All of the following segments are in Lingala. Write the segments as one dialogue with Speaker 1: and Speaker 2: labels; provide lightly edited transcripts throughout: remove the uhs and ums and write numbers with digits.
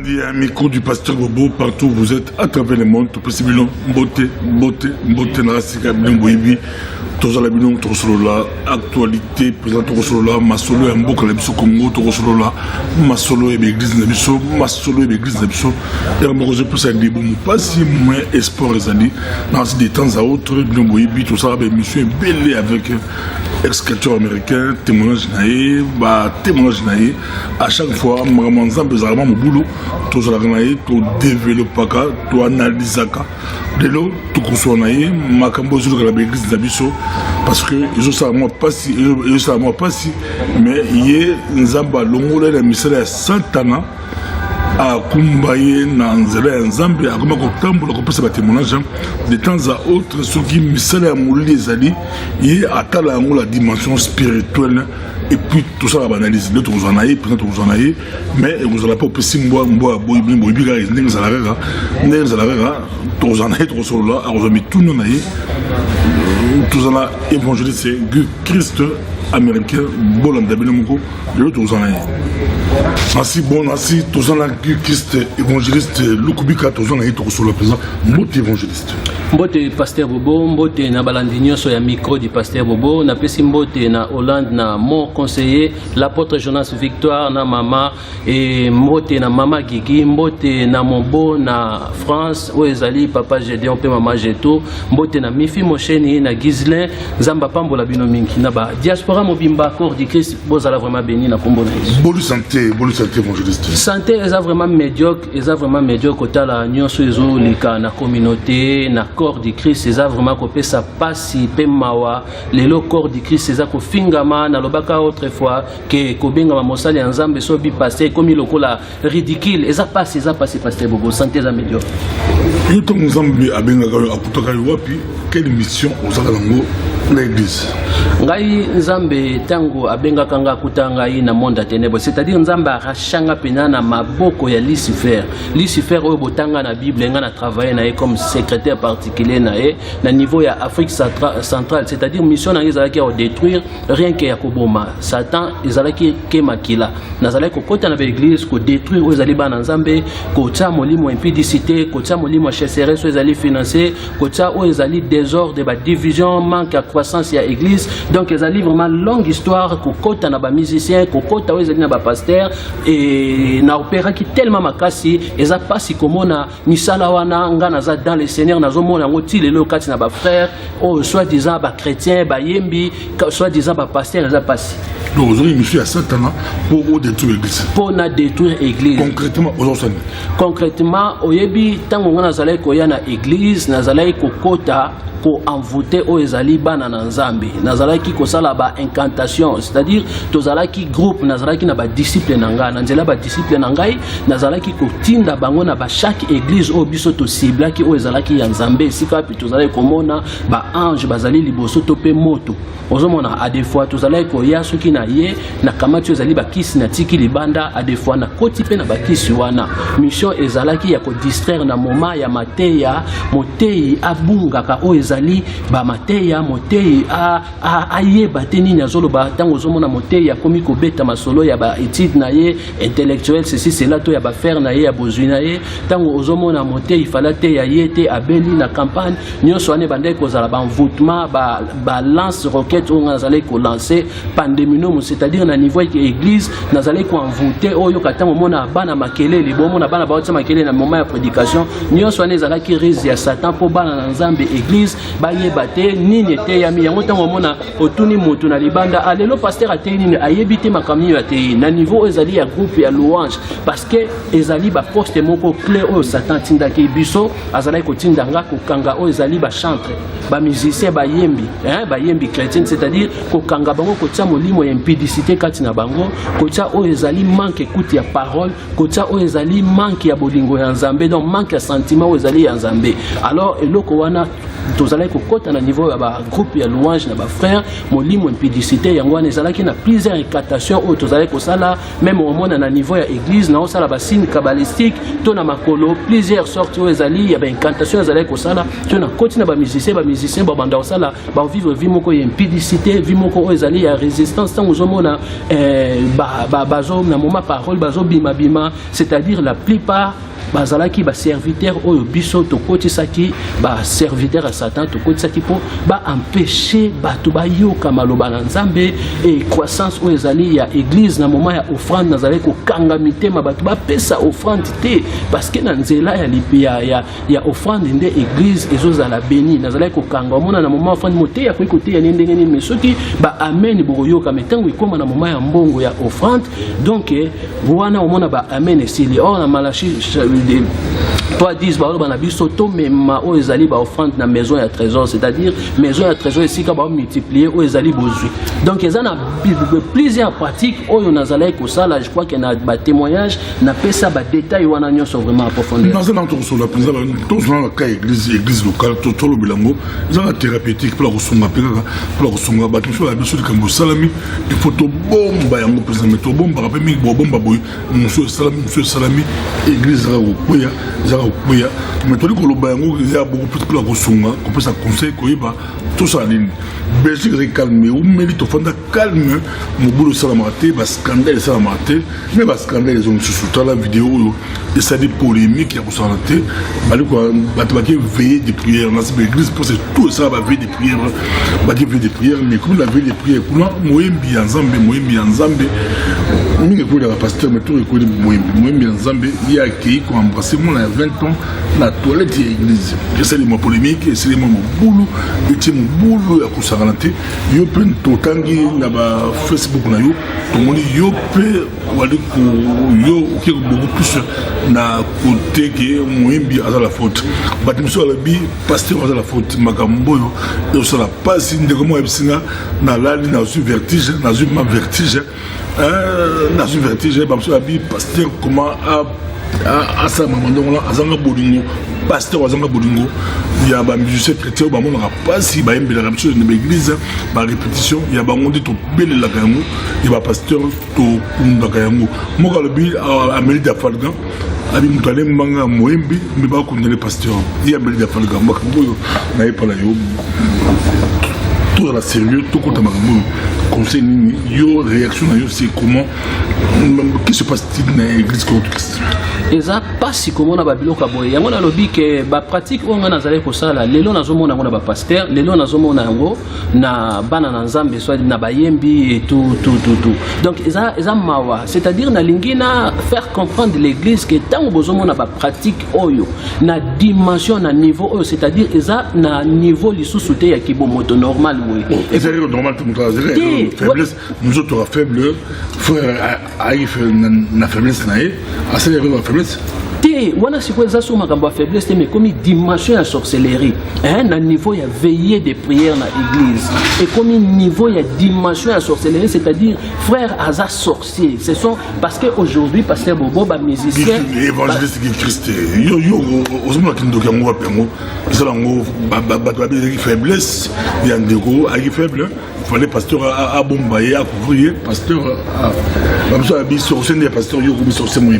Speaker 1: Bondi, amicaux du pasteur Bobo, partout où vous êtes, à travers le monde, tout possible, beauté, narasika, boibi, tous la binon, tous la actualité, président tous la masolo, un beau calabso Congo, tous la masolo et l'église Nabiso, masolo et l'église Nabiso, et on me rejoint pour ça, des bons, pas si moins espoir les années, dans des temps à autres, binon boibi, tout ça, monsieur belé avec ex-culture américain, témoignage naïe, à chaque fois, Maramanzan, bizarrement, mon boulot, tout ça, tout développer, tout analyser, de l'eau, tout consommer, ma cambozo de l'église d'Abisso, parce que ils ont ça moi pas si, mais hier, nous avons l'ongolais la misère Santana. À Kumbaye, Nanzela, Nzambe, à Goma Kotambo, le complexe témoignage, de temps à autre, ceux qui misèrent à mourir les alliés, et atteint la dimension spirituelle, et puis tout ça va analyser. D'autres vous en avez, peut-être vous en avez, mais vous n'avez pas aussi moi, boibi, vous en avez, tout ça, vous avez tout le monde, tout ça, évangéliste, Christ américain, Bolanda, Benemoko, l'autre vous en avez. Merci, bon, merci, tous en Christ évangéliste, Lukubika, tous en avez, sur le présent, Mbote évangéliste.
Speaker 2: Mbote pasteur Bobo, Mbote na balandinyo so ya micro du pasteur Bobo, na pesi Mbote na Hollande na mon conseiller, l'apôtre Jonas Victoire na mama, et Mbote na mama Gigi, Mbote na Mombo na France, où ezali papa Gédéon pe mama Jeto, Mbote na Mifi Mosheni na Gislin, Zamba Pambo la binominki na ba diaspora mobimba corps du Christ, bozala vraiment béni na kombo na Yesu.
Speaker 1: Bonne santé évangéliste.
Speaker 2: Santé est vraiment médiocre tala nyonso ezo lika na communauté na corps du Christ, c'est vraiment que ça passe pe mawa lelo corps du Christ, c'est ça ko fingama na lobaka autrefois que kobenga ma mosali nzambe so bi passer comme il lokola ridicule, et ça passe pasteur Bobo, santé za médiocre.
Speaker 1: Et ton nzambe abenga ka akutaka wapi, quelle mission ozala nango na église?
Speaker 2: Ngai nzambe tango abenga kanga kutanga na monde à ténèbres, c'est-à-dire nzambe arachanga pena na maboko ya Lucifer oyo botanga na Bible nga na travailler na comme secrétaire particulier na niveau ya Afrique centrale, c'est-à-dire mission na ezalaki à détruire rien que ya koboma Satan ezalaki ke makila nazalaki kokota na église ko détruire oyo ezali bana nzambe ko tia molimo impudicité ko tia molimo chasserie ezali financer ko tia oyo ezali désordre ba division manque à croissance ya église. Donc ils ont vraiment longue histoire kokota na ba musicien kokota oyo ezali na ba pasteur et na opéra qui tellement makasi eza pasi komona misala wana nga naza dans le Seigneur nazomona ngoti lelo kati na ba frère o soit disant ba chrétien ba yembi soit disant ba pasteur eza pasi.
Speaker 1: Donc vous avez monsieur à Satan pour détruire l'église.
Speaker 2: Pour na détruire l'église. Concrètement oyebi tango nga nazalai koya na église nazalai kokota ko envoûter o ezali bana na nzambe nazalaki ko sala ba incantation, c'est-à-dire tozalaki groupe nazalaki na ba disciple na nga na nzela ba disciple na ngai nazalaki ko tinda bango na ba chaque église o biso to ciblaki o ezalaki ya nzambe sika pi tozalaki komona ba ange bazali liboso to pe moto ozomona a des fois tozalaki ko ya soki na ye na kamati ezali ba kisi na tiki libanda a des fois na koti pe na ba kisi wana mission ezalaki ya ko distraire na moment ya mateya motei abunga ka o ezali ba mateya motei a ye bateni na zolo ba tango zomona motei ya komi ko beta masolo ya ba étude na ye intellectuel ceci cela to ya ba faire na ye ya bozui na ye tango ozomona motei falate ya yete abeli na campagne nyonso ane bande ko zala ba envoûtement ba lance roquette on azalé ko lancer pandemino, c'est-à-dire na niveau de l'église nazalé ko envoûter oyo katango mona bana makele libomo na bana baotsa makele na moment ya prédication nyonso ane zala ki rise ya Satan po bana na nzambe église bayebate nini te yami yango tango mona otuni mutu na libanda alelo pasteur ateni ayebite makamio ya te na niveau ezali ya groupe ya louange parce que ezali ba poste moko clé oyo Satan tinda ki biso azalai ko tinda nga ko kanga oyo ezali ba chantre ba musicien ba yembi chrétien, c'est-à-dire ko kanga bango ko tia molimo ya impudicité kati na bango ko tia oyo ezali manque écoute ya parole ko tia oyo ezali manque ya bolingo ya nzambe, donc manque ya sentiment oyo ezali ya nzambe. Alors eloko wana tozalaki kokota na niveau ya ba groupe ya louange na ba frère molimo impudicité yango wana ezalaki na plusieurs incantations oyo tozalaki kosala même au monde na niveau ya église na osala ba signe kabbalistique to na makolo plusieurs sortes oyo ezali ya ba incantation ezalaki kosala to na koti na ba musicien ba banda osala ba vivre vie moko ya impudicité vie moko oyo ezali ya résistance tango ozomona bazo na moment parole bazo bima bima, c'est-à-dire la plupart bazalaki ba serviteur oyo biso tokotisaki ba serviteur à Satan tokotisaki po ba empêcher bato ba yoka maloba na Nzambe et croissance oyo ezali ya église na moment ya offrande nazali ko kanga mitema bato ba pesa offrande te parce que na nzela ya lipia ya offrande nde église ezozala béni nazali ko kanga mona na moment offrande moté ya ko côté ya ndenge ni mesoki ba amen bo yoka metango ikoma na moment ya mbongo ya offrande donc wana omona ba amen esili or na Malachi 3:10 même ezali ba offrande na maison ya trésor, c'est-à-dire maison ya trésor ici ka ba multiplier o ezali bozui. Donc ils ont plusieurs pratiques oyo nazala ko sala, je crois qu'il y a ba témoignage na pesa ba détails wana nyonso vraiment approfondir.
Speaker 1: Dans un autre sur la présidence dans la cas église locale tout le bilango, ils ont thérapeutique pour la resonga pour la resonga ba tout la biso de kambo salami il faut to bomba yango président to bomba rappel mi bomba boy monsieur salami église ra Zaraouya, mais tout le monde il y a beaucoup plus de la ressource, qu'on peut s'en conseiller, tout ça en ligne. Belgique est calme, ou mérite au fond de calme, mon boulot salamate, bas scandale salamate, mais bas scandale ils ont sous la vidéo, et ça des polémiques qui a ressorti, bah veiller des prières, dans cette église pour c'est tout ça va veiller des prières, bah veiller des prières, mais comme la veille des prières, pour moi bien Zambé, nous écoutons le pasteur, mais tout écoute moi bien Zambé, il y a accueilli qu'on embrassé moi il y a 20 ans la toilette de l'église. C'est les mots polémiques, c'est les mots boulot, et c'est mon boulot à Koussaranté. Yo peut tout tangi na ba Facebook na yo, tout le monde yo peut wali ko yo qui beaucoup plus na côté que moyembi à la faute. Batimso la bi pasteur à la faute makambo yo, yo ça la passe de comment ebsinga na la na vertige, na ma vertige. Na vertige, batimso la bi pasteur comment à ça maman là azanga bolingo pasteur azanga bolingo il y a ba musicien chrétien ba mona pas si ba yembela ramso na l'église ba répétition il y a ba ngondi to belela kango il ba pasteur to kunda kango moka le bi ameli da falga abi mutale mbanga moembi mais ba kundele pasteur il y a ameli da falga makambo na epala yo tout la sérieux tout compte makambo conseil yo réaction na yo c'est comment qu'est-ce qui se passe-t-il dans l'église catholique?
Speaker 2: Eza pasi comme on a babilo kaboy yango na lobi ke ba pratique on na zale ko sala lelo na zomona ngona ba pasteur lelo na zomona ngo na bana na Nzambe soit na bayembi et tout donc eza mawa c'est-à-dire na lingina faire comprendre l'église que tant bozomona ba pratique oyo na dimension na niveau oyo c'est-à-dire eza na niveau lisusu te ya kibomoto normal oui
Speaker 1: et c'est normal tout le monde faiblesse nous autres faible frère na faiblesse na e assez faiblesse
Speaker 2: te wana siko eza makambo ya faiblesse te mais comme dimension ya sorcellerie na niveau ya veiller des prières na église et comme niveau ya dimension ya sorcellerie c'est-à-dire frère aza sorcier ce sont parce que aujourd'hui pasteur Bobo ba musicien
Speaker 1: évangéliste qui Christ yo ozomona kindoka ngo pengo ezala ngo ba faiblesse ya ndeko aki faible il fallait pasteur à bombayer à couvrir pasteur comme ça bi sorcier des pasteurs yo comme sorcier moi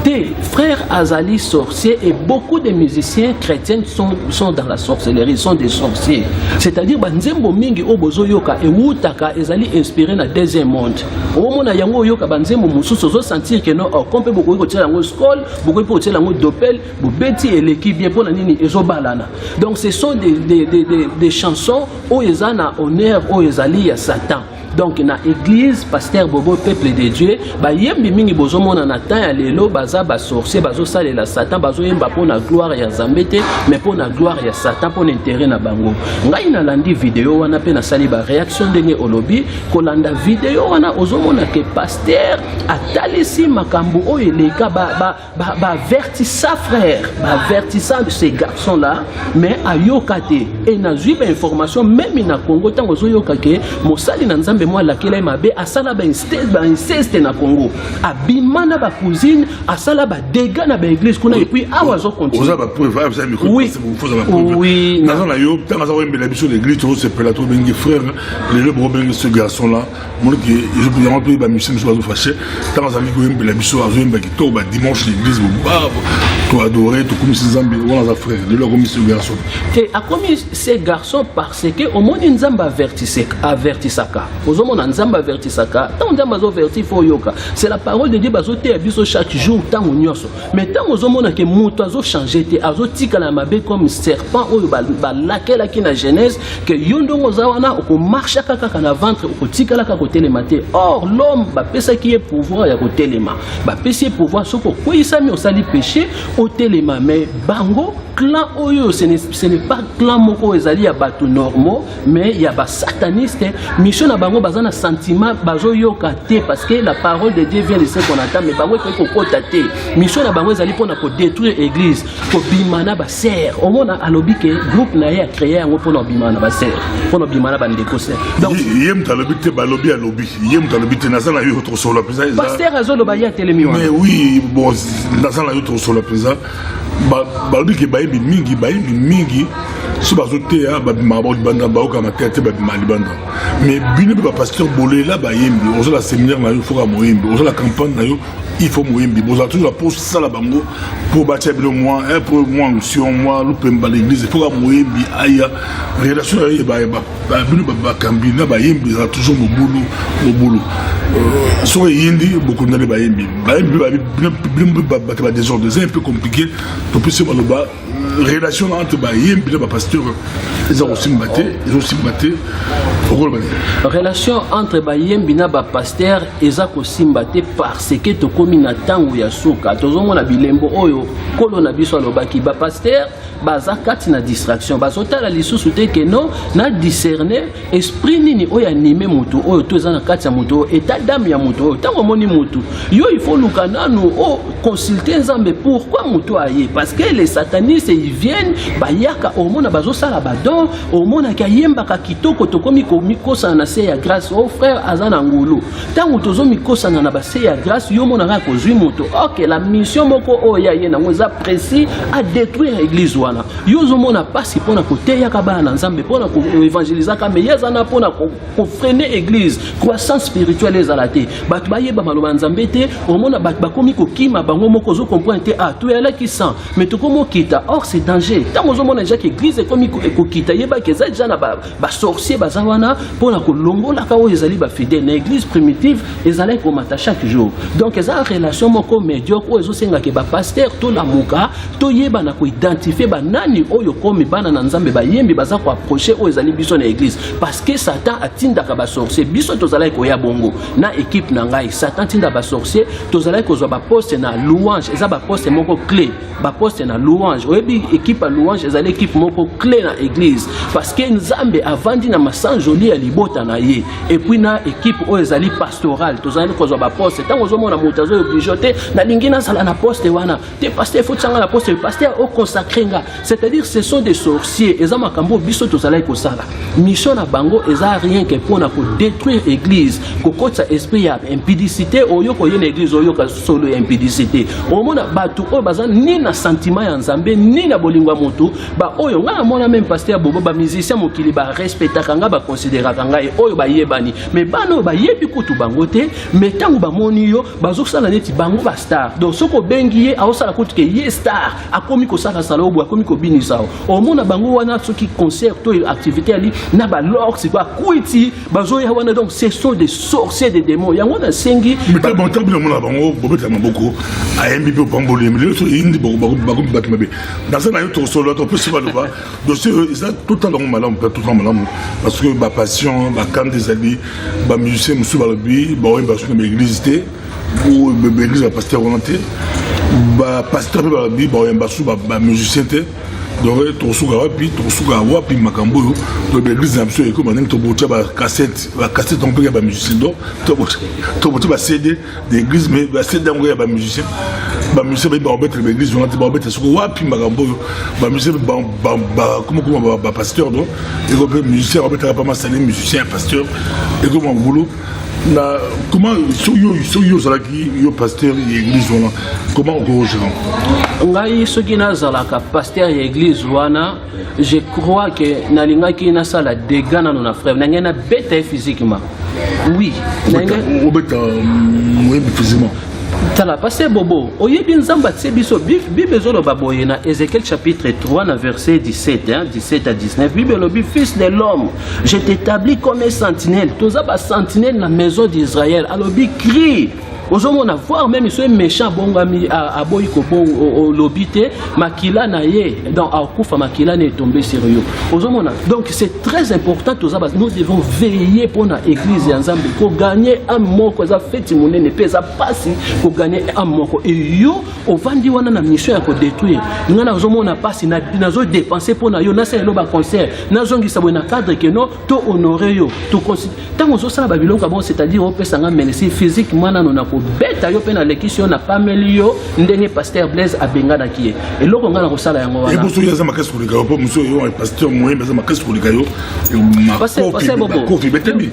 Speaker 2: te frère Azali sorcier et beaucoup de musiciens chrétiens sont dans la sorcellerie, sont des sorciers. C'est-à-dire banzembo mingi obozo yoka et wutaka ezali inspiré na deuxième monde. Omona yango yoka banzembo mususu zo sentir que non on peut beaucoup ko tela ngo skol, beaucoup peut tela ngo dopel, bobeti eleki bien pour na nini ezobalana. Donc ce sont des chansons où ezana honneur où ezali ya Satan. Donc na église pasteur Bobo peuple de Dieu ba yembi mingi bozomona na temps ya lelo baza ba sorcier bazo salela Satan bazo yemba pona gloire ya Zambete mais pona gloire ya Satan pona intérêt na bango ngai na landi vidéo wana pe na sali ba réaction ndenge olobi kolanda vidéo wana ozomona ke pasteur atalisi makambo oyo leka ba vertissa frère ba vertissa de ces garçons là mais ayokate et na zuiba information même na Congo tango zoyoka ke mosali na Nzambe moi la kela mabe asala ba inceste na Congo abimana ba cousine asala ba dégâts na ba église kuna et puis awazo continue
Speaker 1: oza ba preuve ça micro oui dans la yo tant ça wembela biso l'église to se pela to bengi frère le bro bengi ce garçon là mon qui je peux rentrer ba mission so bazo fâché tant ça mi ko wembela biso azo wemba ki to ba dimanche l'église ba to adorer to comme ces Nzambe wala za frère le comme ce garçon
Speaker 2: et a commis ces garçons parce que au monde Nzamba avertissaka ozomona nzamba avertisaka tant nzamba azoverti fo yoka c'est la parole de Dieu bazote biso chaque jour tant nyonso mais tant ozomona que moto azo changer te azotika na mabe comme serpent oyo balakela ki na Genèse que yondongo zawana ko marcha kaka na ventre ko tikala ka côté le matin or l'homme ba pesa qui est pouvoir ya côté le ma ba pesa pouvoir soko ko isami osali péché au téléma mais bango clan oyo ce n'est pas clan moko ezali ya bato normaux mais il y a ba sataniste mission na bango bazana sentiment bazo yoka te parce que la parole de Dieu vient de ce qu'on attend mais bango ko kota te mission na bango ezali pona ko détruire église ko bimana ba serre au mona alobi que groupe na ya créer ngo pona bimana ba serre pona bimana ba ndeko serre donc
Speaker 1: yem talobi te balobi alobi yem talobi te nazana yo trop solo président
Speaker 2: pasteur azolo ba ya telemiwa
Speaker 1: mais oui bon nazana yo trop solo président balobi ke mingi si bazote ya babima banda baoka matete babima libanda mais bino ba pasteur bolela ba yembi ozo la séminaire na yo foka moyembi ozo la campagne na yo il faut moyembi boza toujours pour ça la bango pour bâtir bino moi pour moi mission moi lupemba l'église foka moyembi aya relation ya ba bino ba kambina ba yembi za toujours mobulu so yindi beaucoup na ba yembi ba désordre c'est un peu compliqué pour plus le bas relation entre ba yembi ba pasteur ils ont aussi batté
Speaker 2: relation entre ba yembi na ba pasteur ezako simbate parce que to komi na tango ya suka tozomona bilembo oyo kolo na biso alobaki ba pasteur baza kati na distraction bazotala lisusu te que non na discerner esprit nini oyo anime mutu oyo to eza na kati ya mutu état d'âme ya mutu oyo tango moni mutu yo il faut luka nanu o consulter nzambe pourquoi mutu aye parce que les satanistes ils viennent bayaka omona bazosala badon omona ka yembaka kitoko tokomi komikosa na se ya grâce au frère azana ngulu tango tozomikosa na ba se ya grâce yo mona ka kozwi mutu OK la mission moko oyo ye na ngoza précis à détruire l'église yozo mona pasi pona koteya ka bana nzambe pona ko évangéliser ka meyeza na pona ko freiner église croissance spirituelle ezalate batu bayeba maloba nzambe te omona batu bakomi ko kima bango moko zo comprendre te ah to yala ki sang mais to komo kita or c'est danger tango zo mona jaki église komi ko kita yeba ke za jana ba sorcier bazawana pona ko longola ka o ezali ba fidèle na église primitive ezalai ko mata chaque jour donc eza relation moko médiocre o ezo senga ke ba pasteur to la muka to yeba na ko identifier nani oyo komi bana na nzambe bayembi baza ko approcher o ezali biso na église parce que Satan atinda ka ba sorcier biso tozalai ko ya bongo na équipe na ngai Satan tinda ba sorcier tozalai ko zo ba poste na louange eza ba poste moko clé ba poste na louange oyebi équipe à louange ezali équipe moko clé na église parce que nzambe avandi na masan joli ya libota na ye et puis na équipe o ezali pastorale tozalai ko zo ba poste tango zo mona motazo obligé na lingina sala na poste wana te pasteur faut tsanga na poste pasteur au consacré c'est-à-dire ce sont des sorciers eza makambo biso tozalai ko sala mission na bango eza rien que pour na ko détruire église ko kotsa esprit ya impudicité oyo ko yena église oyo ka solo ya impudicité omona batu oyo baza ni na sentiment ya nzambe ni na bolingwa moto ba oyo nga mona même pasteur bobo ba musicien mokili ba respecta kanga ba considérer kanga oyo ba yebani mais bano ba yebi kutu bango te mais tango ba moni yo bazo sala neti bango ba star donc soko bengiye a osala kutu ke ye star akomi ko sala sala obo akomi ko binisao omona bango wana soki concert to activité ali na ba lorx ba kuiti bazo ya wana donc ce sont des sorciers des démons yango na sengi
Speaker 1: mais bon temps bien mona bango bobeta maboko ayembi pe bambole mais so indi bako batmabe dans ça na yo solo to peut se va donc c'est tout le temps malam tout le temps malam parce que ba passion ba quand des amis ba musicien musu ba lobi ba on ba sur l'église té ou l'église la pasteur volonté ba pasteur ba lobi ba on ba sur ba musicien té donc tosuka wapi makambo to l'église absolue comme on to botia ba cassette on peut ba musicien donc to botia ba CD d'église mais ba CD on ba musicien ba obet l'église on ba obet suko wapi makambo ba musicien ba comment ba pasteur donc et comme musicien obet pas mal saler musicien pasteur et comme on boulot na comment soyo zalaki yo pasteur l'église wana comment on gère
Speaker 2: ngai soki nazalaka pasteur ya église wana je crois que nalingaki nasala dégâts nano na frère nangai na beta physiquement oui
Speaker 1: nangai obeta moi physiquement
Speaker 2: Tala passé bobo. Oyebi nzamba tse biso Bible zolo baboye na Ézéchiel chapitre 3 na verset 17 17 à 19. Bible lobi fils de l'homme, je t'établis comme un sentinelle. Toza ba sentinelle na maison d'Israël. Alobi crie. Ozomona voir même ce méchant bongami a boyiko bon lobité makila na ye donc akufa makila ne tombé sur yo. Ozomona donc c'est très important nous devons veiller pour na église ya Nzambe pour gagner un moko za feti monene pesa pasi pour gagner un moko et yo ovandi wana na mission ya ko détruire ngana ozomona pasi na nazo dépenser pour na yo na selo ba concert nazo ngisa bona cadre que non to honorer yo to tant ozo sala babilon bon c'est-à-dire au pesa nga merci physiquement na na beta yo pena lekisio na pamelio ndenge pasteur Blaise abengana kiye eloko ngana kosala yango wana
Speaker 1: eboso yaza makasi koleka yo muso yo pasteur moyen baza makasi koleka yo makofi betemi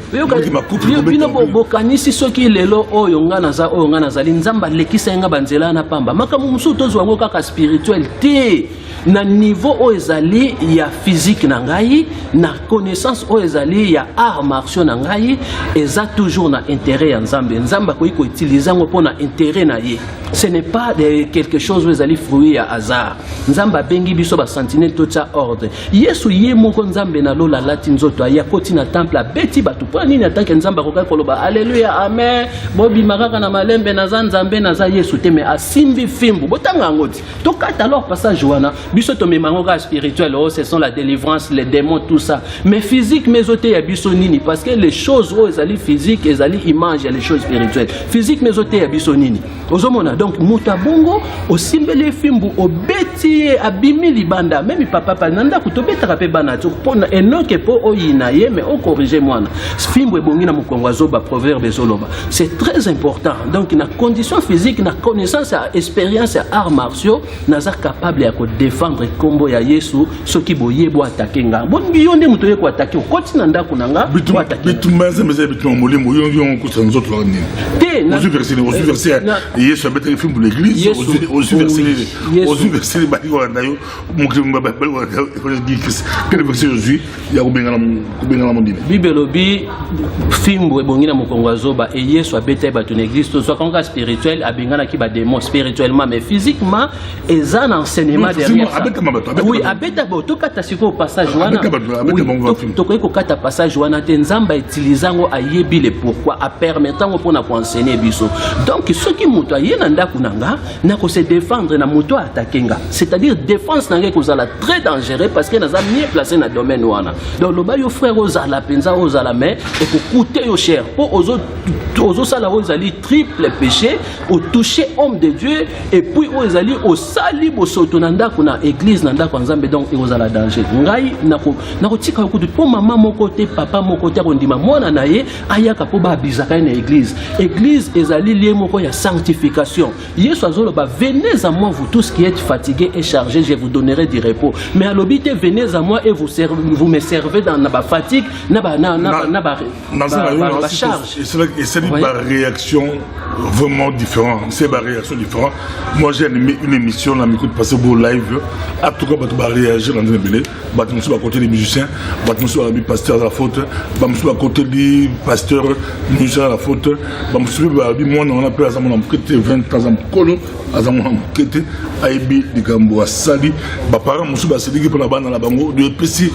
Speaker 1: bino bokanisi soki lelo oyo ngana zali nzamba lekisa nga banzela na pamba makamu musu tozo wango kaka spirituel te na niveau o ezali ya physique na ngai na connaissance o ezali ya art martiaux na ngai eza toujours na intérêt ya nzamba ko utiliser ngo pona intérêt na ye. Ce n'est pas quelque chose où ezali fruit à hasard. Nzamba bengi biso ba sentinelle tota ordre. Yesu ye moko nzambe na lola lati nzoto ya koti na temple beti batu po nini atanke nzamba ko koloba alléluia amen bobi makaka na malembe na nzambe na za Yesu te me asimbi fimbu botanga ngoti to kata alors passage wana biso to me mangoka spirituel oh ce sont la délivrance les démons tout ça mais physique mais oté ya biso nini parce que les choses oh ezali physique ezali image les choses spirituelles physique mais oté ya biso nini ozomona donc mutabongo osimbele fimbu obeti abimi libanda même papa nanda kutobeta kape bana to pona enoke po oyina ye mais o corriger mwana fimbu ebongi na mukongo azoba proverbe zoloba c'est très important donc na condition physique na connaissance à expérience à arts martiaux naza capable ya ko défendre kombo ya Yesu soki boyebo attaquer nga bongi yonde mutoye ko attaquer okoti na ndako nanga bitu attaquer bitu maze bitu molimo yongo ko sanzoto la nini te na verset Yesu abeta film pour l'église aussi verset bali ko ndayo mukimba bali ko quel verset aujourd'hui ya kubengana mondime
Speaker 2: Bible lobi fimbo ebongi na mukongo azoba et Yesu abeta ba ton église to soit konga spirituel abengana ki ba démon spirituellement mais physiquement ezan enseignement derrière oui abeta bo to kata siko passage wana to ko kata passage wana te nzamba utilizango ayebi le pourquoi a permettango pona ko enseigner biso donc ce qui muto ayena ndako nanga na ko se défendre na muto attaquenga c'est-à-dire défense nanga ko zala très dangereux parce que naza mieux placé na domaine wana donc lo ba yo frère ozala penza ozala mais et ko coûter yo cher pour ozo sala ozali triple péché au toucher homme de Dieu et puis ozali au sali bo soto na ndako na église na ndako nzambe donc ozala danger ngai nako tika ko de pour maman moko te papa moko te ko ndima mwana na ye ayaka po ba bizaka na église ezali lié moko ya sanctification Yesu azolo ba venez à moi vous tous qui êtes fatigués et chargés je vous donnerai du repos mais à l'obité venez à moi et vous me servez dans na ba fatigue na ba charge
Speaker 1: et c'est une réaction vraiment différente c'est une réaction différente moi j'ai une émission là m'écoute passer beau live à tout cas ba réagir dans une belé ba nous à côté des musiciens ba nous à pasteur à la faute ba nous à côté des pasteurs musiciens à la faute ba nous à moi on appelle à mon côté 20 ans kolo à mon côté aibi dikambo sali ba parents musu ba sediki pour la bande la bango de petit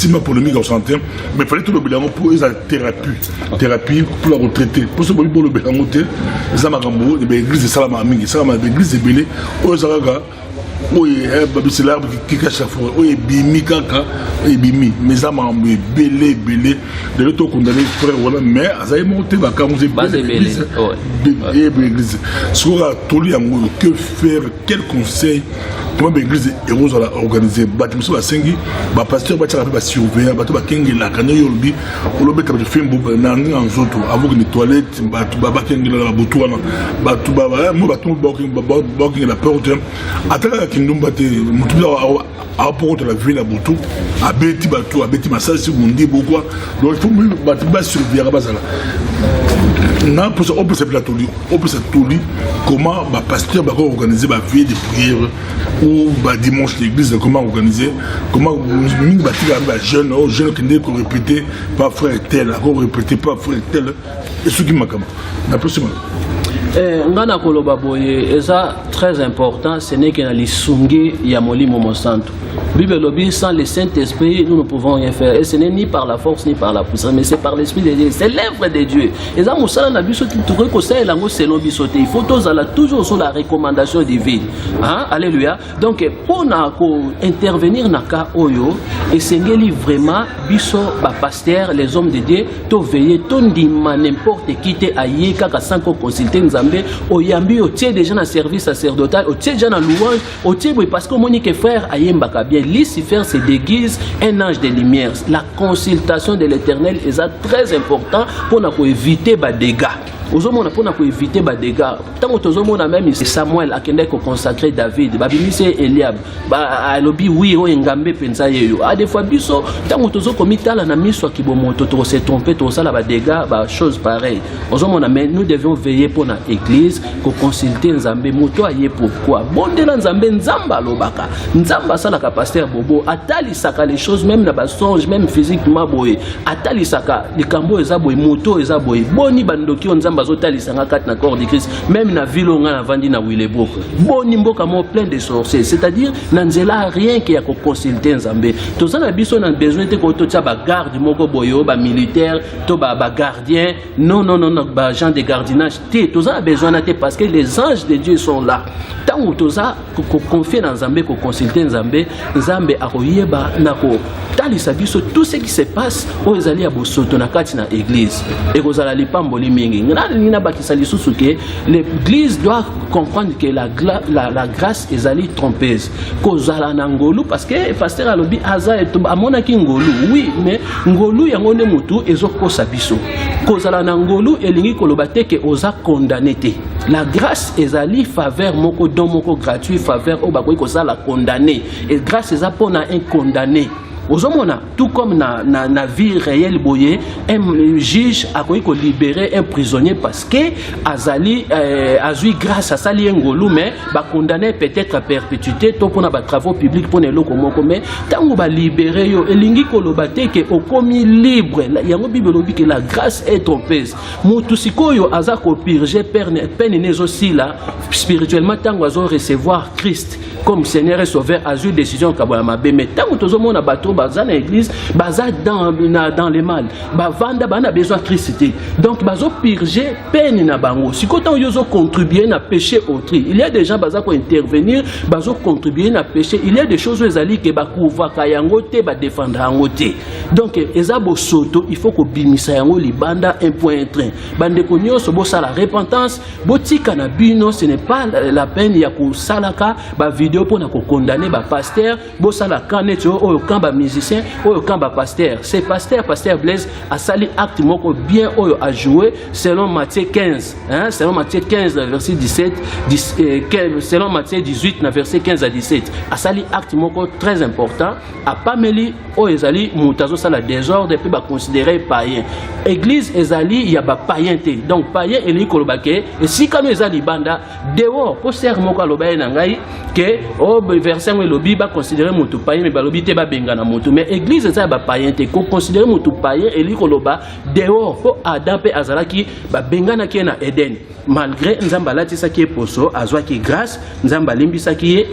Speaker 1: ma polémique au santé mais fallait tout le bilan pour la thérapie pour la retraiter pour ce pour le bilan monter ça m'a gambo de l'église de salama mingi salama l'église de belé o zaraga oui babi c'est l'arbre qui cache la forêt oui bimi kaka et bimi mais ça m'a belé de l'autre condamné frère voilà mais ça est monté ba quand vous l'église l'église sur toli yango que faire quel conseil comment l'église est rose à organiser bâtiment sur la sengi ba pasteur ba tira ba surveiller ba to ba kengi la kana yolbi o beta ba film bu na nzoto avant que les toilettes ba kengi la butu wana ba to ba mo ba to ba kengi la porte ataka kindumba te mutula a porte la ville à butu abeti ba to abeti massage si mundi beaucoup donc il faut ba surveiller ba sala non pour ça on peut se plateau comment ba pasteur va organiser ba vie de prière ou ba dimanche l'église comment organiser comment mine ba tira ba jeune qui ne peut répéter pas frère tel encore répéter pas frère tel et ce qui m'a comme la prochaine
Speaker 2: Ngana koloba boye eza très important, ce n'est que na lisungi ya molimo mosanto. Bible lobi, sans le Saint-Esprit nous ne pouvons rien faire, et ce n'est ni par la force ni par la puissance, mais c'est par l'Esprit de Dieu, c'est l'œuvre de Dieu. Et ça musala na biso tout ko ça elango selon biso te, il faut tozala toujours sur la recommandation divine. Hein? Alléluia. Donc pour na ko intervenir na ka oyo et sengeli vraiment biso ba pasteur, les hommes de Dieu to veiller to ndima n'importe qui te aye kaka sans ko consulter nzambe oyambi o tie déjà na service sacerdotal, o tie déjà na louange, o tie parce que monique frère ayembaka bien Lucifer se déguise un ange de lumière. La consultation de l'Éternel est très important pour éviter des dégâts. Ozomona pona ko éviter ba dégâts. Tant que tozomona même Samuel akende ko consacrer David, ba bimise Eliab, ba alobi oui o ngambe penza yeyo. A des fois biso tant que tozo komitala na miso kibomoto to se tromper to sala ba dégâts, ba chose pareille. Ozomona mais nous devons veiller pour na église ko consulter nzambe moto aye pourquoi. Bondela nzambe nzamba lobaka. Nzamba sala ka pasteur bobo atali saka les choses même na ba songe même physiquement boye. Atali saka likambo eza boye moto eza boye. Boni bandoki nzamba bazotali sanga kat na corps de Christ même na vilonga na vandi na Willebok boni mboka mo plein de sorciers, c'est-à-dire nanzela rien qui a ko consulter nzambe tozana biso na besoin te ko to tsa ba garde moko boyo ba militaire to ba gardien non ba agent de gardiennage te tozana besoin na te parce que les anges de Dieu sont là tant toza ko confier dans nzambe ko consulter nzambe akoyeba nako talisa biso tout ce qui se passe au ezali ya bosoto na kati na église et kozala lipamboli mingi. L'église doit comprendre que la grâce est allée trompeuse. Kozala nangolu parce que pasteur alobi aza eto amona ki ngolu oui mais ngolu yango ne mutu ezoko sabiso. Kozala nangolu elingi kolobate ke oza condamné te. La grâce est allée faveur moko don moko gratuit faveur o bakoyi kozala condamné et grâce est pour na un condamné. Ozomona, tout comme na vie réelle boye, un juge a libérer un prisonnier parce que azali azui grâce à sali ngolu mais ba condamné peut-être à perpétuité to pona ba travaux publics pour ne loko moko mais tango ba libérer yo elingi kolobate ke okomi libre yango Bible lobi que la grâce est trompeuse. Mutu sikoyo aza ko purger peine nezo sila spirituellement tango azo recevoir Christ comme Seigneur et Sauveur azui décision kabola mabe mais tango tozomona bato baza na église baza dans les mal bavanda bana besoin de Christ donc bazo purger peine na bango sikoto yozo contribuer na péché autrui il y a des gens baza ko intervenir bazo contribuer na péché il y a des choses ezali ke bakuva ka yango te ba défendre yango te donc ezabo soto il faut ko bimisa yango libanda un point train bande ko nyonso bo sala repentance botika na bino ce n'est pas la peine ya ko salaka ba vidéo pour na ko condamner ba pasteur bo sala kaneto o kamba musicien ou quand ba pasteur c'est pasteur Blaise a sali acte moko bien oyo a joué selon Matthieu 15 hein selon Matthieu 15 verset 17 selon Matthieu 18 verset 15 à 17 a sali acte moko très important a pameli o ezali mutazo sala désordre et puis ba considérer païen église ezali ya ba païen te donc païen eli kolobake et si kanu ezali banda dehors po ser moko aloba na ngai que au verset ngo lobi ba considérer mutu païen mais ba lobi te ba benga na mutu mais église ça ba païen te ko considérer mutu païen eli koloba dehors po Adam pe azalaki ba benga na ki na Eden malgré nzamba latisa ki poso azwa ki grâce nzamba limbisa ki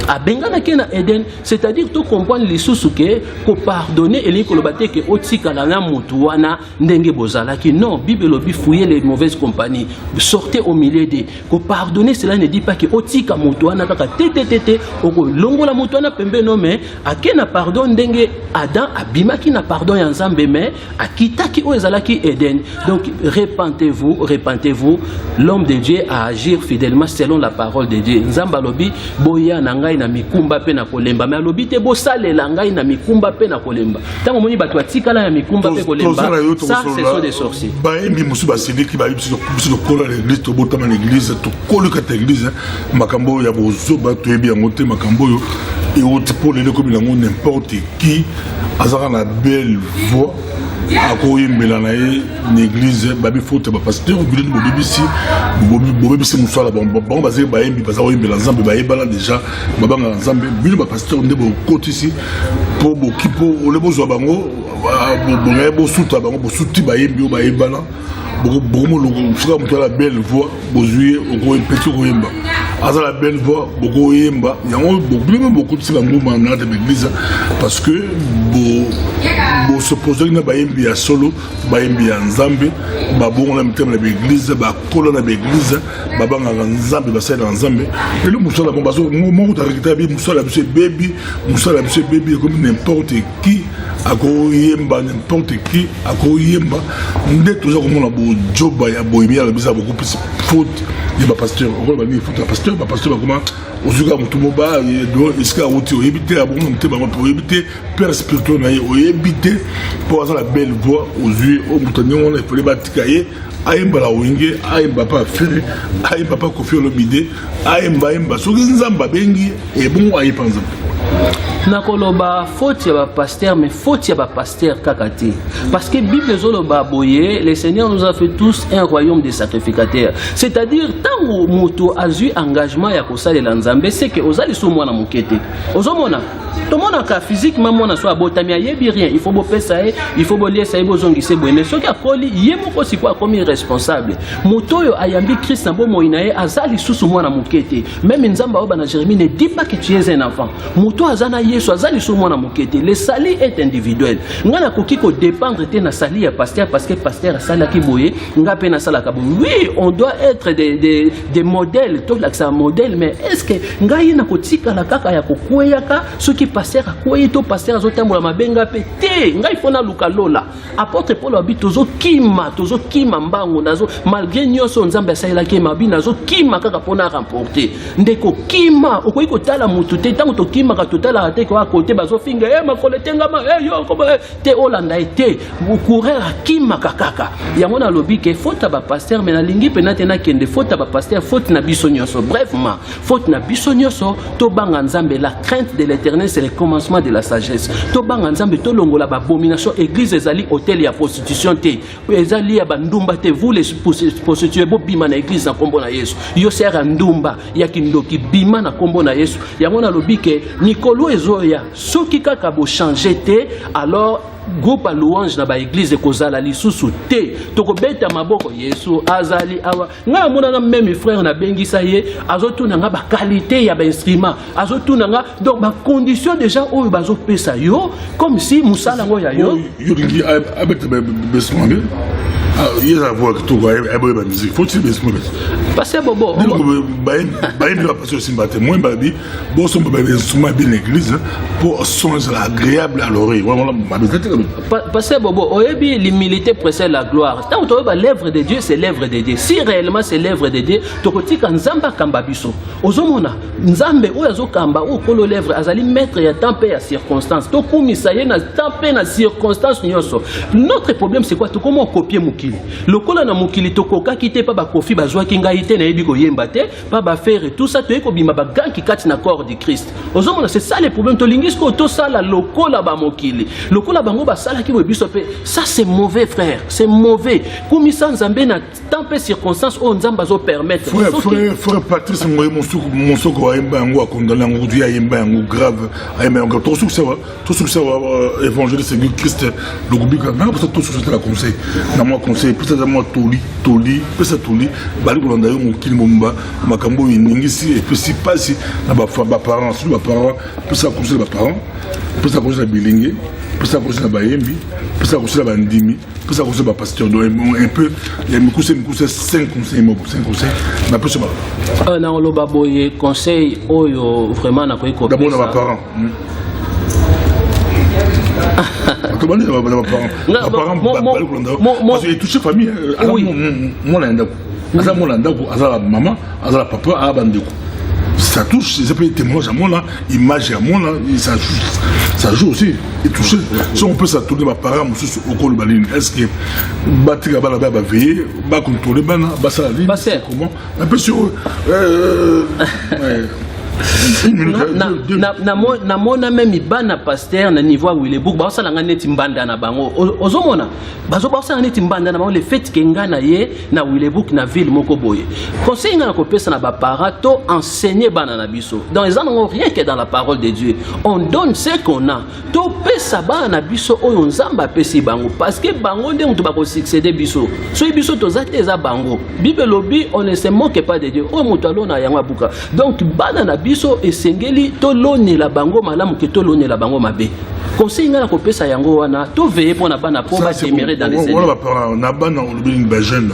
Speaker 2: a bengana ki na Eden c'est-à-dire tout comprendre les sous-souke ko pardonner eli kolobate ke otika na mutu wana ndenge bozalaki non Bible lobi fouiller les mauvaises compagnies sortez au milieu de ko pardonner cela ne dit pas que otika mutu wana kaka tete oko longola mutu wana pembe no mais akena pardon ndenge Adam abimaki na pardon ya Nzambe mais akitaki o ezalaki Eden donc repentez-vous l'homme de Dieu a agir fidèlement selon la parole de Dieu Nzamba lobi boya na ngai na mikumba pe na kolemba mais alobi te bo salela ngai na mikumba pe na kolemba tango moni bato atikala ya mikumba pe kolemba ça ce sont des sorciers
Speaker 1: ba emi musu ba sidi ki ba biso kola l'église to botama l'église to kolu ka l'église makambo ya bozo ba to ebi ngote makambo yo et autre pour les comme n'importe qui azara na belle voix akoyembela na l'église babi faute ba pasteur bileni bobibisi musala bon bazé ba yembi baza oyembela nzambe ba yebala déjà babanga nzambe bino ba pasteur ndebo kotisi po bokipo ole bozwa bango bo suta bango bo suti ba yembi ba yebala beaucoup de la belle voix, Bozué, au petit Royemba. À la belle voix, beaucoup Yemba, il y a beaucoup de mouvements dans l'église parce que vous supposez que vous avez solo, vous avez Nzambe, vous avez l'église, vous avez l'église, vous avez Nzambe, vous avez Nzambe. Et le moussa, baby, comme n'importe qui, à n'importe qui, à Koyemba, dès toujours comme on a beau job, il y a beaucoup plus faute. Il y a pasteur, pasteur, comment au suga mutumoba iska wuti o éviter abon mte ba pour éviter père spirituel na o éviter pour avoir la belle voix aux yeux au mutani on a fait batikaye ayemba la wenge ayemba pa fere ayemba pa kofi olomide ayemba so nzamba bengi e bon ayepanza
Speaker 2: nakoloba faute ya ba pasteur mais faute ya ba pasteur kakati parce que Bible zoloba boye le Seigneur nous a fait tous un royaume de sacrificateurs, c'est-à-dire tant moto a eu engagement ya kosalela nzambe c'est que ozali so mwana mokete ozomona to mona ka physiquement mona so abotami ayebi rien il faut bopesa il faut bolier ça bozongi se boye mais so ki akoli yemoko sikwa comme responsable moto yo ayambi Christ na bo moinae azali susu mwana mokete même nzamba oba na Jérémie ne dit pas que tu es un enfant moto azana Yesu azali so mwana mokete le sali est individuel ngana koki ko dépendre te na sali ya pasteur parce que pasteur sala ki boye ngape na sala ka boye oui on doit être des modèles tout là ça modèle mais est-ce que ngai na kotika la kaka ya kokweyaka ce qui pasteur akoyi to pasteur azotambola mabenga pe te ngai fona luka lola apôtre Paul abi tozo kima mbango nazo malgré nyoso nzambe asaila ke mabi nazo kima kaka pona remporter ndeko kima okoyi kotala mutu te tango to kima ka totala te ko akote bazo finga makole tengama yo ko te olanda ete courir kima kakaka yango na lobi ke faute ba pasteur mais na lingi penate na kende faute ba pasteur faute na biso nyoso brefement faute na biso nyoso to banga nzambe la crainte de l'Éternel c'est le commencement de la sagesse to banga nzambe to longola ba abomination église ezali hôtel ya prostitution te ezali ya bandumba te vous les prostituées bo bima na église na kombo na Yesu yo sera ndumba ya kindoki bima na kombo na Yesu yango na lobi ke Nikolo ezoya soki kaka bo changer te alors groupe à louange na ba église kozala lisusu te tokobeta maboko Yesu azali awa nga mona na même frère na bengisa ye azotuna nga ba qualité ya ba instrument azotuna nga donc ba condition déjà oyo bazo pesa yo comme si musala ngo ya yo
Speaker 1: yo ngi abeta besmambe il y a voir que tout va être musique faut-il besmambe
Speaker 2: passer bobo
Speaker 1: baim la passer aussi matin moins babi bon son bébé instrument bien l'église pour son agréable à l'oreille vraiment
Speaker 2: passer bobo oyebi l'humilité précède la gloire tant que l'œuvre de Dieu c'est l'œuvre de Dieu si réellement c'est l'œuvre de Dieu tokotika nzamba kamba biso ozomona nzambe oyo azokamba o kolo lèvre azali maître ya temps pe ya circonstance to kumisa ye na temps pe na circonstance nyonso notre problème c'est quoi to comment copier mukili lokola na mukili tokoka kite pa ba kofi bazwa kinga ite na yebi ko yemba te pa ba faire tout ça to eko bima ba ganki kati na corps de Christ ozomona c'est ça le problème to lingisko to sala lokola ba mukili lokola bango ba sala ki biso pe ça c'est mauvais frère c'est mauvais kumisa nzambe na temps pe circonstance o nzamba zo permettre
Speaker 1: frère Patrice ngoy mon soko ayemba ngo akondana ngo du ayemba ngo grave ayemba ngo to ça évangéliste c'est Christ le gubika na pour ça tout ça la conseil na moi conseil peut-être moi toli peut ça toli bali ko nda yo mo kilomba makambo ngisi et puis si pas si na ba parents sur ba parents peut ça conseil ba parents peut ça conseil bilingue peut ça conseil ba yembi peut ça conseil ba ndimi peut ça conseil ba pasteur donc un peu il y a me conseil 5 conseils na peut ça
Speaker 2: na loba boye conseil oyo vraiment na ko ko
Speaker 1: d'abord na ba parents parce qu'il touche famille moi la maman la papa ça touche ça peut être témoignage à moi là image à moi là ça joue aussi et toucher si on peut s'attourner ma parent au col baline est-ce que batika bala ba veiller ba contrôler bana ba ça comment un peu sur
Speaker 2: na mona même ibana pasteur na niveau Willebrook ba sala nganeti mbanda na bango ozomona bazo ba sala neti mbanda na bango le fait que ngana ye na Willebrook na ville moko boye conseil ngana ko pesa na ba parents to enseigner bana na biso dans les n'ont rien que dans la parole de Dieu on donne ce qu'on a to pesa bana na biso oyo nzamba pesi bango parce que bango ndenge to ba ko succéder biso so biso to zate za bango bible lobi on ne se moque pas de Dieu o muto alona yango buka donc bana na biso esengeli to loni la bango malamu ke to loni la bango mabe conseil ngana ko pesa yango wana to veiller pour na bana po ba témérer dans les
Speaker 1: on va pas na bana on lobi ba jeune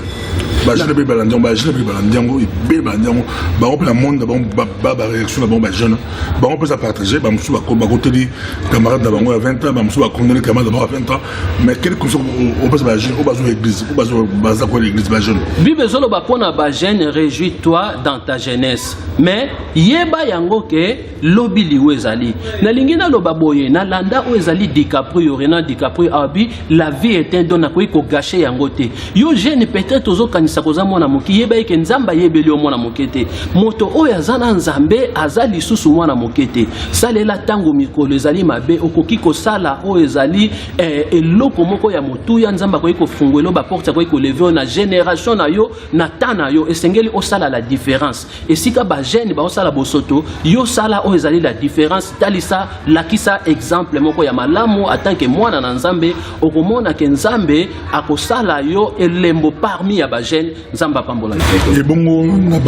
Speaker 1: ba jeune be balandiango ba jeune be balandiango be balandiango ba on la monde ba réaction na ba jeune ba on peut ça partager ba musu ba côté di camarade na bango à 20 ans ba musu ba condamner camarade à 20 ans mais quel conseil on peut ba jeune on ba zo église on ba zo baza ko l'église ba jeune
Speaker 2: bible zolo ba pona ba jeune réjouis-toi dans ta jeunesse mais yeba yango ke lobi liwe ezali na lingina loba boye na landa o ezali DiCaprio Renan DiCaprio abi la vie est un don na ko gâcher yango te yo jeune peut-être ozo kanisa koza mwana moki yeba ke nzamba yebeli o mwana mokete moto oyo azana nzambe azali susu mwana mokete salela tango mikolo ezali mabe okoki ko sala o ezali eloko moko ya motu ya nzamba ko fungwelo ba porte ko lever na génération na yo na tana yo esengeli o sala la différence esika ba jeune ba o sala bosoto yo sala o ezali la différence talisa lakisa exemple moko ya malamu atanke mwana na nzambe okomona ke nzambe akosala yo elembo parmi ya ba jeune nzamba pambola
Speaker 1: et bongo na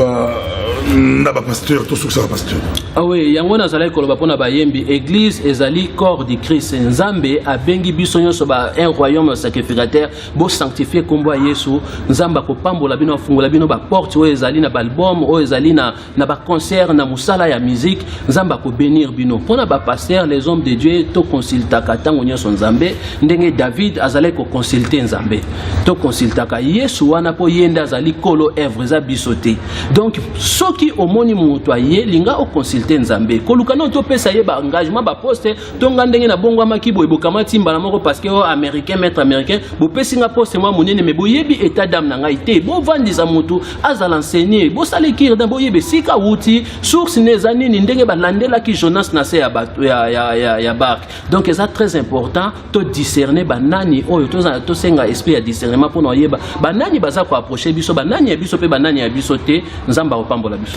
Speaker 1: ba pasteur to succès pasteur
Speaker 2: ah oui yango na zala koloba pona ba yembi église ezali corps de Christ nzambe abengi biso nyonso ba un royaume sacrificateur bo sanctifier kombo Yesu nzamba ko pambola bino fungola bino ba porte o ezali na ba album o ezali na ba concert na musala ya musique nzamba ko bénir bino pona ba pasteur les hommes de Dieu to consulta katango nyonso nzambe ndenge David azali ko consulter nzambe to consulta ka Yesu wana po yenda azali kolo œuvre za bisoté donc soki omoni mutu aye linga o consulter nzambe koluka no to pesa ye ba engagement ba poste to ngandenge na bongo makibo ebokama timba na moko parce que américain maître américain bo pesinga poste moi monene me boyebi état d'âme na ngai te bo vandisa mutu azala enseigner bo salekir da boyebe sika wuti source nezani ni ndenge ba landela ki Jonas na se ya barque donc c'est très important to discerner ba nani oyo to senga esprit ya discernement pour no yeba ba nani baza ko approcher biso ba nani ya biso pe ba nani ya biso te nzamba opambola biso.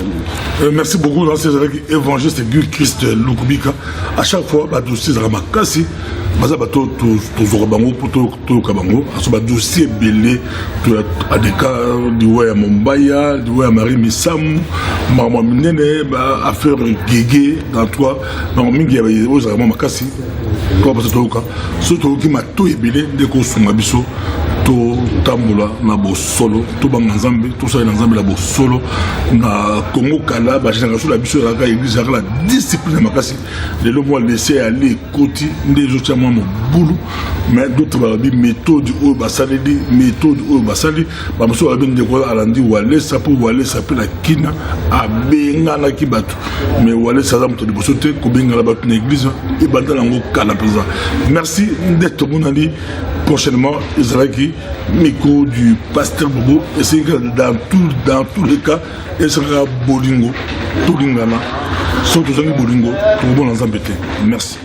Speaker 1: Merci beaucoup dans ces évangélistes et Christ Lukubika à chaque fois ba dossier za makasi baza bato to zobango to kabango aso ba dossier belé to a des cas du ouais Mombaya du ouais Marie Missam mama minene ba affaire gégé dans toi donc mingi ya oza makasi to ba to ka surtout ki mato ebelé de ko sunga biso to tambula na bo solo to banga nzambe to sa na nzambe la bo solo na Congo kala ba génération la biso la église la discipline makasi les lois moi laisser aller côté des autres moi mon boulot mais d'autres ba bi méthode o ba saledi méthode o ba sali ba moso ba bi ndeko alandi wale ça pour wale ça peut la kina a benga na kibatu mais wale ça za moto de bosote ko benga la batu na église et banda lango kala pesa merci d'être monandi prochainement Israël micro du pasteur Bobo et c'est dans tous les cas et sera bolingo tout lingana surtout bolingo tout bon ensemble. Merci.